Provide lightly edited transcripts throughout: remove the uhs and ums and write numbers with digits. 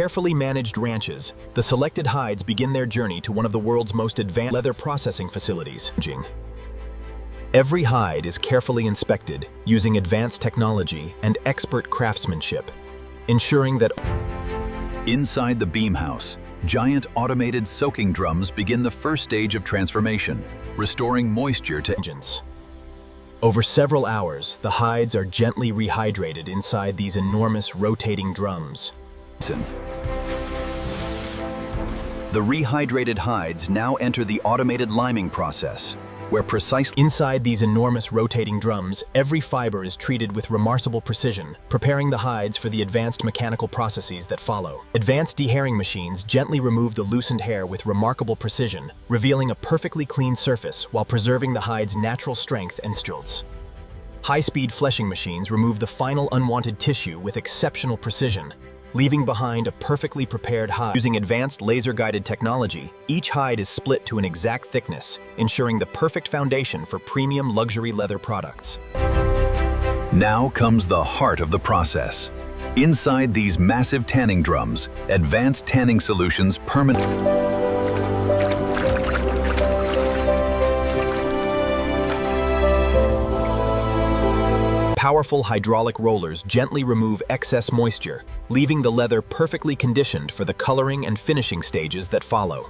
carefully managed ranches, the selected hides begin their journey to one of the world's most advanced leather processing facilities. Every hide is carefully inspected using advanced technology and expert craftsmanship, ensuring that inside the beam house, giant automated soaking drums begin the first stage of transformation, restoring moisture to engines. Over several hours, the hides are gently rehydrated inside these enormous rotating drums. The rehydrated hides now enter the automated liming process, where precisely inside these enormous rotating drums, every fiber is treated with remarkable precision, preparing the hides for the advanced mechanical processes that follow. Advanced dehairing machines gently remove the loosened hair with remarkable precision, revealing a perfectly clean surface while preserving the hide's natural strength and structure. High-speed fleshing machines remove the final unwanted tissue with exceptional precision, leaving behind a perfectly prepared hide. Using advanced laser-guided technology, each hide is split to an exact thickness, ensuring the perfect foundation for premium luxury leather products. Now comes the heart of the process. Inside these massive tanning drums, advanced tanning solutions Powerful hydraulic rollers gently remove excess moisture, leaving the leather perfectly conditioned for the coloring and finishing stages that follow.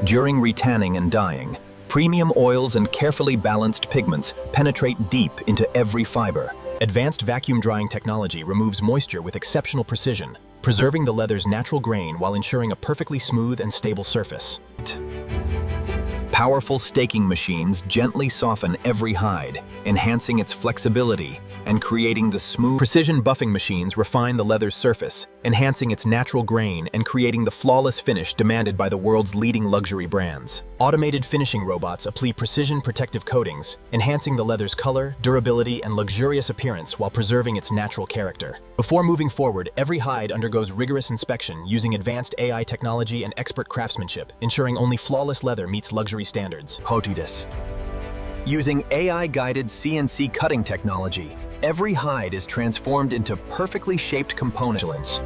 During retanning and dyeing, premium oils and carefully balanced pigments penetrate deep into every fiber. Advanced vacuum drying technology removes moisture with exceptional precision, preserving the leather's natural grain while ensuring a perfectly smooth and stable surface. Powerful staking machines gently soften every hide, enhancing its flexibility and creating the smooth. Precision buffing machines refine the leather's surface, enhancing its natural grain and creating the flawless finish demanded by the world's leading luxury brands. Automated finishing robots apply precision protective coatings, enhancing the leather's color, durability, and luxurious appearance while preserving its natural character. Before moving forward, every hide undergoes rigorous inspection using advanced AI technology and expert craftsmanship, ensuring only flawless leather meets luxury standards. Using AI-guided CNC cutting technology, every hide is transformed into perfectly shaped components.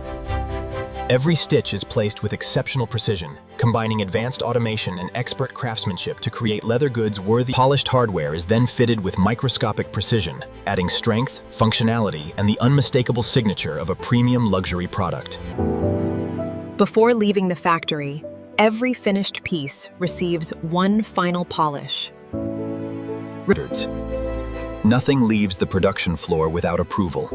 Every stitch is placed with exceptional precision, combining advanced automation and expert craftsmanship to create leather goods worthy. Polished hardware is then fitted with microscopic precision, adding strength, functionality, and the unmistakable signature of a premium luxury product. Before leaving the factory, every finished piece receives one final polish. Nothing leaves the production floor without approval.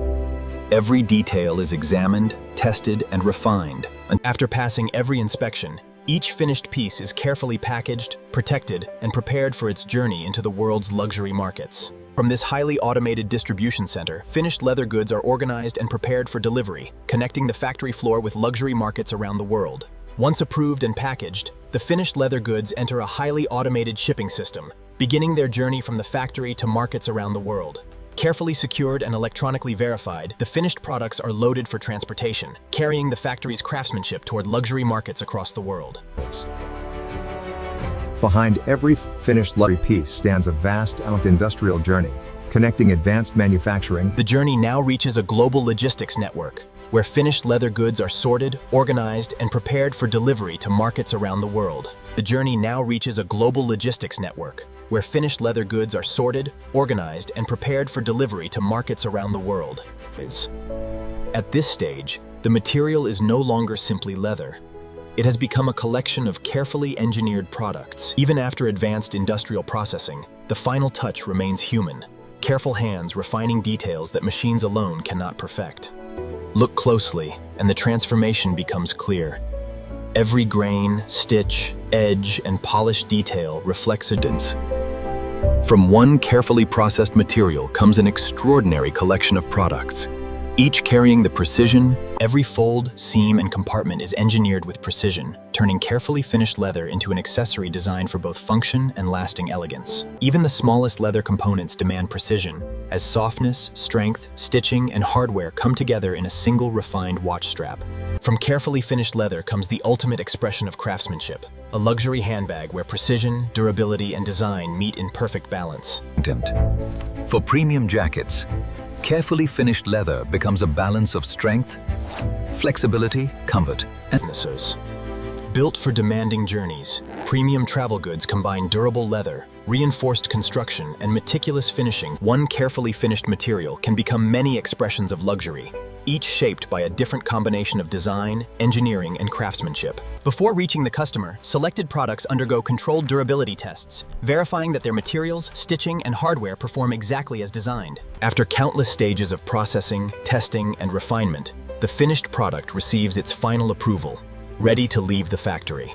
Every detail is examined, tested, and refined. After passing every inspection, each finished piece is carefully packaged, protected, and prepared for its journey into the world's luxury markets. From this highly automated distribution center, finished leather goods are organized and prepared for delivery, connecting the factory floor with luxury markets around the world. Once approved and packaged, the finished leather goods enter a highly automated shipping system, beginning their journey from the factory to markets around the world. Carefully secured and electronically verified, the finished products are loaded for transportation, carrying the factory's craftsmanship toward luxury markets across the world. Behind every finished luxury piece stands a vast industrial journey, connecting advanced manufacturing. The journey now reaches a global logistics network, where finished leather goods are sorted, organized, and prepared for delivery to markets around the world. The journey now reaches a global logistics network, where finished leather goods are sorted, organized, and prepared for delivery to markets around the world. At this stage, the material is no longer simply leather. It has become a collection of carefully engineered products. Even after advanced industrial processing, the final touch remains human, careful hands refining details that machines alone cannot perfect. Look closely, and the transformation becomes clear. Every grain, stitch, edge, and polished detail reflects a dent. From one carefully processed material comes an extraordinary collection of products, each carrying the precision. Every fold, seam, and compartment is engineered with precision, turning carefully finished leather into an accessory designed for both function and lasting elegance. Even the smallest leather components demand precision, as softness, strength, stitching, and hardware come together in a single refined watch strap. From carefully finished leather comes the ultimate expression of craftsmanship, a luxury handbag where precision, durability, and design meet in perfect balance. For premium jackets, Carefully finished leather becomes a balance of strength, flexibility, comfort, and Businesses. Built for demanding journeys, premium travel goods combine durable leather, reinforced construction, and meticulous finishing. One carefully finished material can become many expressions of luxury, each shaped by a different combination of design, engineering, and craftsmanship. Before reaching the customer, selected products undergo controlled durability tests, verifying that their materials, stitching, and hardware perform exactly as designed. After countless stages of processing, testing, and refinement, the finished product receives its final approval, ready to leave the factory.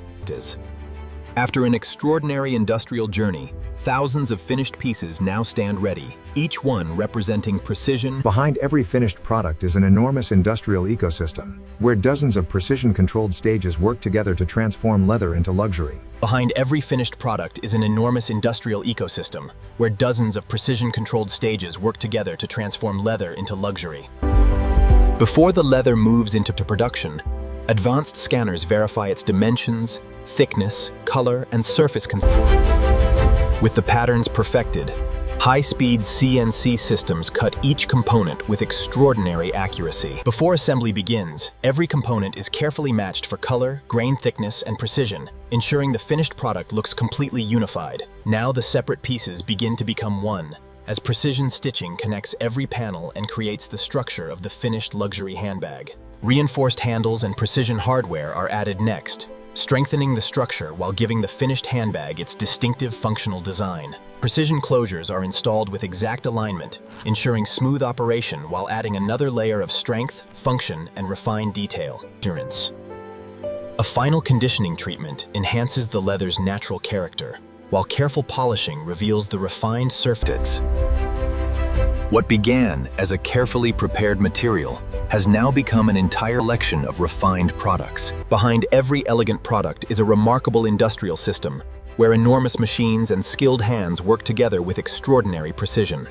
After an extraordinary industrial journey, thousands of finished pieces now stand ready, each one representing precision. Behind every finished product is an enormous industrial ecosystem, where dozens of precision-controlled stages work together to transform leather into luxury. Behind every finished product is an enormous industrial ecosystem, where dozens of precision-controlled stages work together to transform leather into luxury. Before the leather moves into production, advanced scanners verify its dimensions, thickness, color, and surface. With the patterns perfected, high-speed CNC systems cut each component with extraordinary accuracy. Before assembly begins, every component is carefully matched for color, grain thickness, and precision, ensuring the finished product looks completely unified. Now the separate pieces begin to become one, as precision stitching connects every panel and creates the structure of the finished luxury handbag. Reinforced handles and precision hardware are added next, strengthening the structure while giving the finished handbag its distinctive functional design. Precision closures are installed with exact alignment, ensuring smooth operation while adding another layer of strength, function, and refined detail. Endurance. A final conditioning treatment enhances the leather's natural character, while careful polishing reveals the refined surface. What began as a carefully prepared material has now become an entire collection of refined products. Behind every elegant product is a remarkable industrial system, where enormous machines and skilled hands work together with extraordinary precision.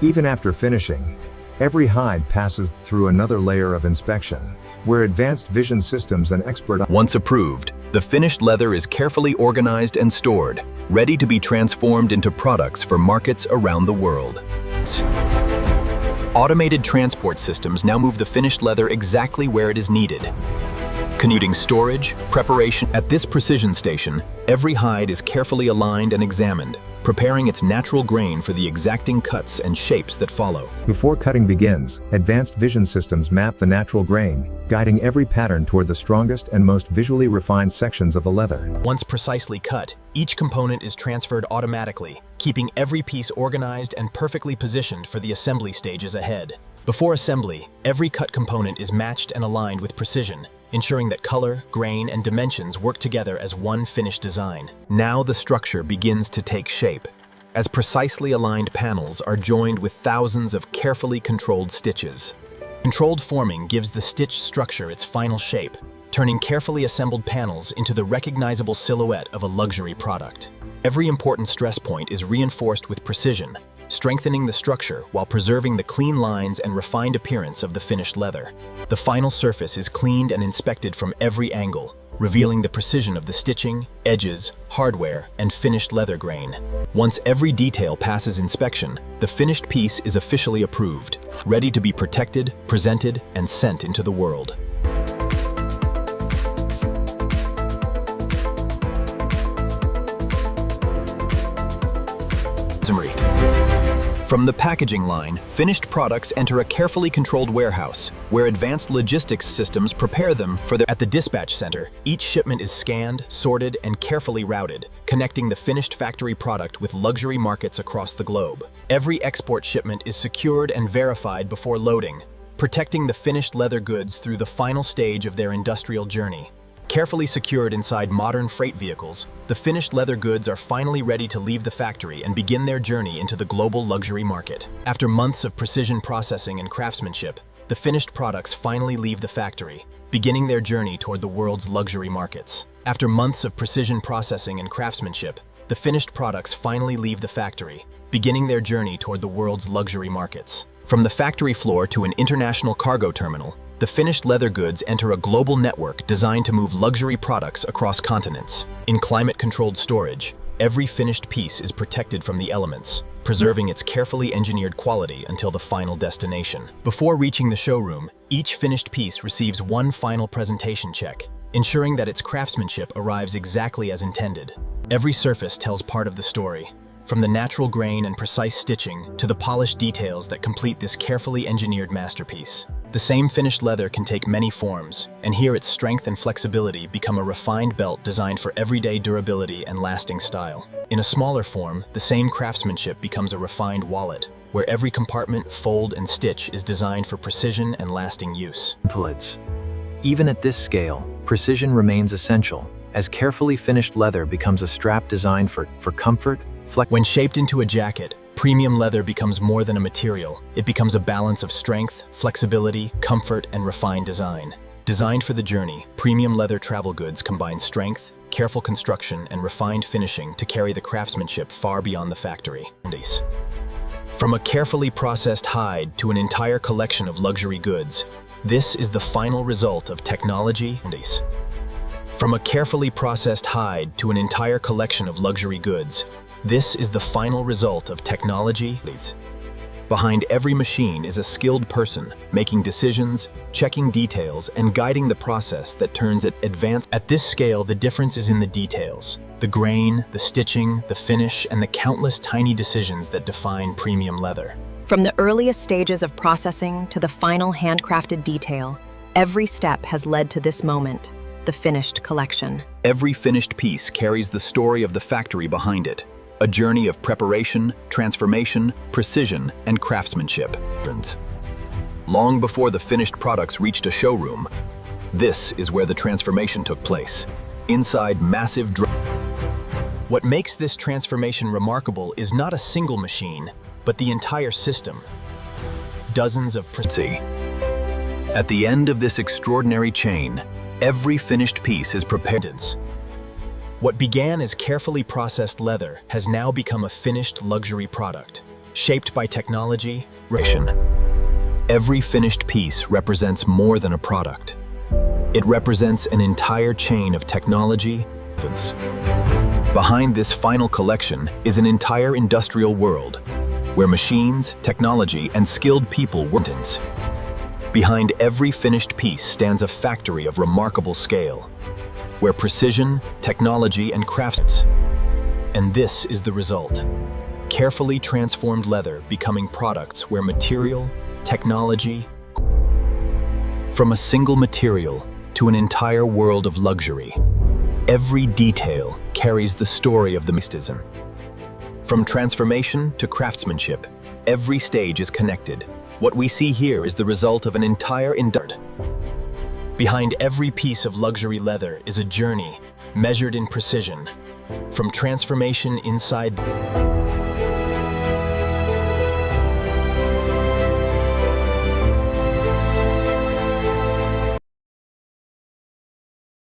Even after finishing, every hide passes through another layer of inspection, where advanced vision systems and expert. Once approved, the finished leather is carefully organized and stored, ready to be transformed into products for markets around the world. Automated transport systems now move the finished leather exactly where it is needed. Conducting storage, preparation. At this precision station, every hide is carefully aligned and examined, preparing its natural grain for the exacting cuts and shapes that follow. Before cutting begins, advanced vision systems map the natural grain, guiding every pattern toward the strongest and most visually refined sections of the leather. Once precisely cut, each component is transferred automatically, keeping every piece organized and perfectly positioned for the assembly stages ahead. Before assembly, every cut component is matched and aligned with precision, ensuring that color, grain, and dimensions work together as one finished design. Now the structure begins to take shape, as precisely aligned panels are joined with thousands of carefully controlled stitches. Controlled forming gives the stitch structure its final shape, turning carefully assembled panels into the recognizable silhouette of a luxury product. Every important stress point is reinforced with precision, strengthening the structure while preserving the clean lines and refined appearance of the finished leather. The final surface is cleaned and inspected from every angle, revealing the precision of the stitching, edges, hardware, and finished leather grain. Once every detail passes inspection, the finished piece is officially approved, ready to be protected, presented, and sent into the world. Summary. From the packaging line, finished products enter a carefully controlled warehouse, where advanced logistics systems prepare them for at the dispatch center. Each shipment is scanned, sorted, and carefully routed, connecting the finished factory product with luxury markets across the globe. Every export shipment is secured and verified before loading, protecting the finished leather goods through the final stage of their industrial journey. Carefully secured inside modern freight vehicles, the finished leather goods are finally ready to leave the factory and begin their journey into the global luxury market. After months of precision processing and craftsmanship, the finished products finally leave the factory, beginning their journey toward the world's luxury markets. After months of precision processing and craftsmanship, the finished products finally leave the factory, beginning their journey toward the world's luxury markets. From the factory floor to an international cargo terminal, the finished leather goods enter a global network designed to move luxury products across continents. In climate-controlled storage, every finished piece is protected from the elements, preserving its carefully engineered quality until the final destination. Before reaching the showroom, each finished piece receives one final presentation check, ensuring that its craftsmanship arrives exactly as intended. Every surface tells part of the story, from the natural grain and precise stitching to the polished details that complete this carefully engineered masterpiece. The same finished leather can take many forms, and here its strength and flexibility become a refined belt designed for everyday durability and lasting style. In a smaller form, the same craftsmanship becomes a refined wallet, where every compartment, fold, and stitch is designed for precision and lasting use. Even at this scale, precision remains essential, as carefully finished leather becomes a strap designed for comfort. When shaped into a jacket, premium leather becomes more than a material. It becomes a balance of strength, flexibility, comfort, and refined design. Designed for the journey, premium leather travel goods combine strength, careful construction, and refined finishing to carry the craftsmanship far beyond the factory. From a carefully processed hide to an entire collection of luxury goods, this is the final result of technology. From a carefully processed hide to an entire collection of luxury goods, this is the final result of technology. Behind every machine is a skilled person, making decisions, checking details, and guiding the process that turns it advanced. At this scale, the difference is in the details. The grain, the stitching, the finish, and the countless tiny decisions that define premium leather. From the earliest stages of processing to the final handcrafted detail, every step has led to this moment, the finished collection. Every finished piece carries the story of the factory behind it. A journey of preparation, transformation, precision, and craftsmanship. Long before the finished products reached a showroom, this is where the transformation took place. Inside massive What makes this transformation remarkable is not a single machine, but the entire system. Dozens of At the end of this extraordinary chain, every finished piece is prepared. What began as carefully processed leather has now become a finished luxury product, shaped by technology. Every finished piece represents more than a product. It represents an entire chain of technology. Behind this final collection is an entire industrial world, where machines, technology, and skilled people work. Behind every finished piece stands a factory of remarkable scale, where precision, technology, and crafts. And this is the result. Carefully transformed leather becoming products where material, technology, from a single material to an entire world of luxury. Every detail carries the story of the mysticism. From transformation to craftsmanship, every stage is connected. What we see here is the result of an entire Behind every piece of luxury leather is a journey measured in precision, from transformation inside